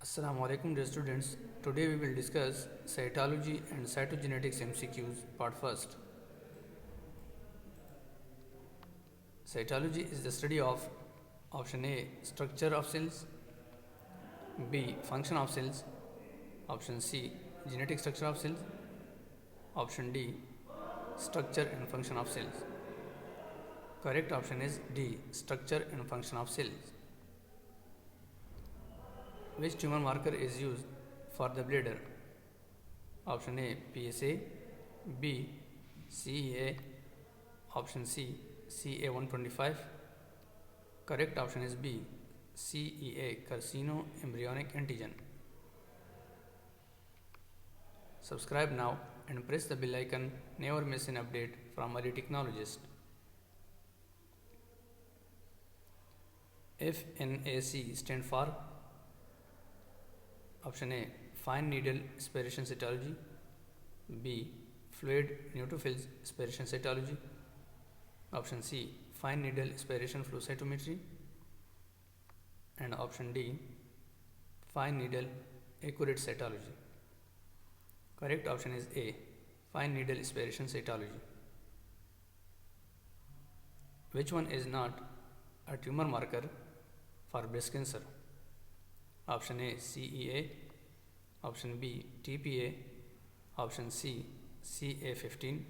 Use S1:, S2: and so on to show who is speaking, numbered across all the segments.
S1: Assalamu alaikum dear students. Today we will discuss Cytology and Cytogenetics MCQs part first. Cytology is the study of option A structure of cells, B function of cells, option C genetic structure of cells, option D structure and function of cells. Correct option is D structure and function of cells. Which tumor marker is used for the bladder? Option A PSA, B CEA, option C CA125. Correct option is B CEA carcinoembryonic antigen. Subscribe now and press the bell icon. Never miss an update from early technologist. FNAC stand for option A fine needle aspiration cytology, B fluid neutrophils aspiration cytology, option C fine needle aspiration flow cytometry, and option D fine needle accurate cytology. Correct option is A fine needle aspiration cytology. Which one is not a tumor marker for breast cancer? Option A CEA, option B TPA, option C CA15.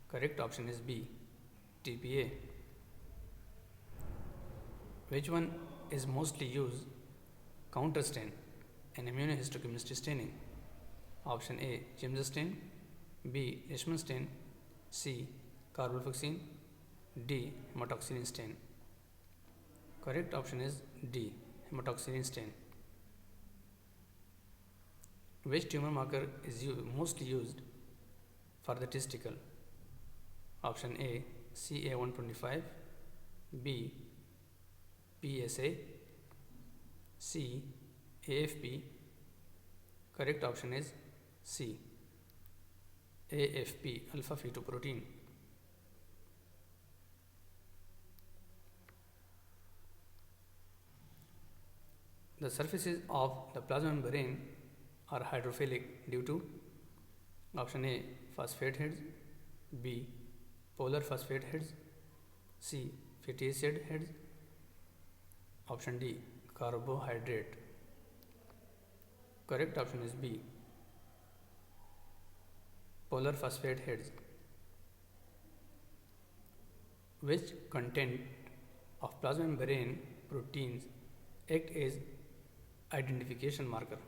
S1: Correct option is B TPA. Which one is mostly used counter stain in immunohistochemistry staining? Option A James stain, B Leishman stain, C carbulfoxin, D hematoxylin stain. Correct option is D hematoxylin stain. Which tumor marker is mostly used for the testicle? Option A CA125, B PSA, C AFP. Correct option is C AFP alpha fetoprotein. The surfaces of the plasma membrane are hydrophilic due to option A phosphate heads, B polar phosphate heads, C fatty acid heads, option D carbohydrate. Correct option is B polar phosphate heads. Which content of plasma membrane proteins act as identification marker?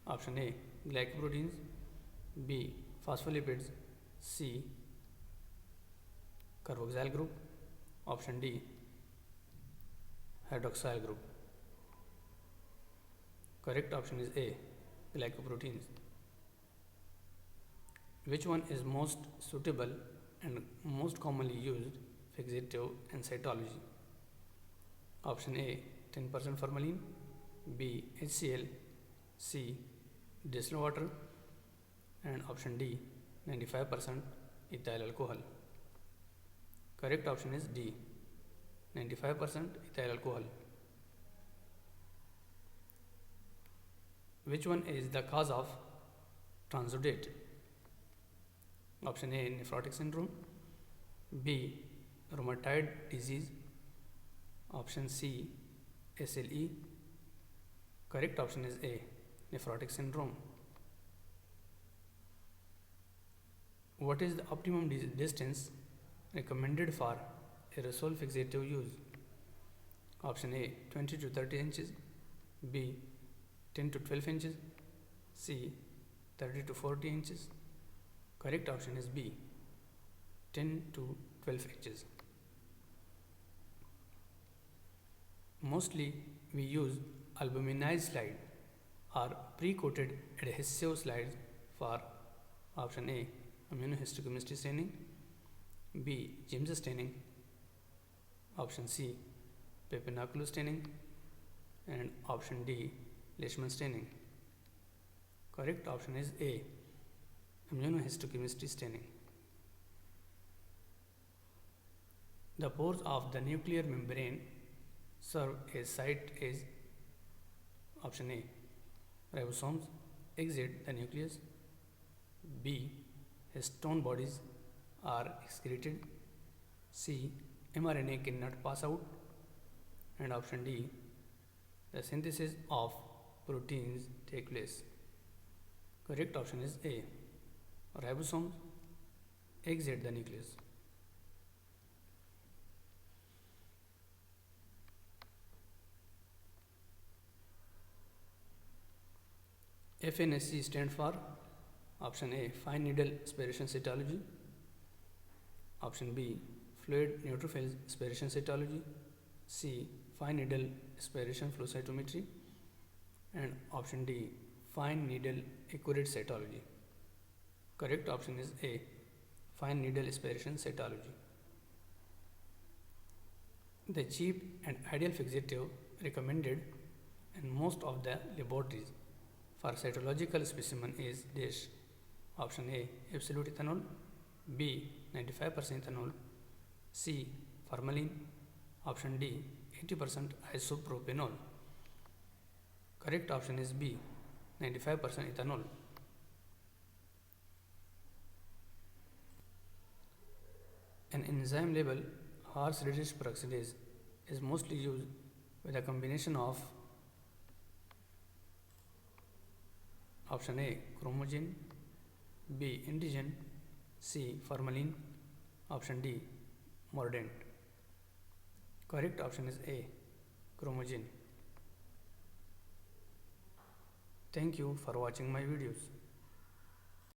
S1: Option A glycoproteins, B phospholipids, C carboxyl group, option D hydroxyl group. Correct option is A glycoproteins. Which one is most suitable and most commonly used fixative in cytology? Option A 10% formalin, B HCl, C distilled water, and option D 95% ethyl alcohol. Correct option is D 95% ethyl alcohol. Which one is the cause of transudate? Option A nephrotic syndrome, B rheumatoid disease, option C SLE. Correct option is A nephrotic syndrome. What is the optimum distance recommended for aerosol fixative use? Option A 20 to 30 inches, B 10 to 12 inches, C 30 to 40 inches. Correct option is B 10 to 12 inches. Mostly we use albuminized slide or pre-coated adhesive slides for option A immunohistochemistry staining, B James staining, option C Papinoculus staining, and option D Leishman staining. Correct option is A immunohistochemistry staining. The pores of the nuclear membrane serve as site as Option A. Ribosomes exit the nucleus. B. Histone bodies are excreted. C. mRNA cannot pass out. And option D. The synthesis of proteins take place. Correct option is A. Ribosomes exit the nucleus. FNSC stands for option A. Fine needle aspiration cytology. Option B. Fluid neutrophil aspiration cytology. C. Fine needle aspiration flow cytometry. And option D. Fine needle accurate cytology. Correct option is A. Fine needle aspiration cytology. The cheap and ideal fixative recommended in most of the laboratories for cytological specimen is dash. Option A. Absolute ethanol. B. 95% ethanol. C. Formalin. Option D. 80% isopropanol. Correct option is B. 95% ethanol. An enzyme labeled horseradish peroxidase is mostly used with a combination of option A. Chromogen. B. Indigen. C. Formalin. Option D. Mordant. Correct option is A. Chromogen. Thank you for watching my videos.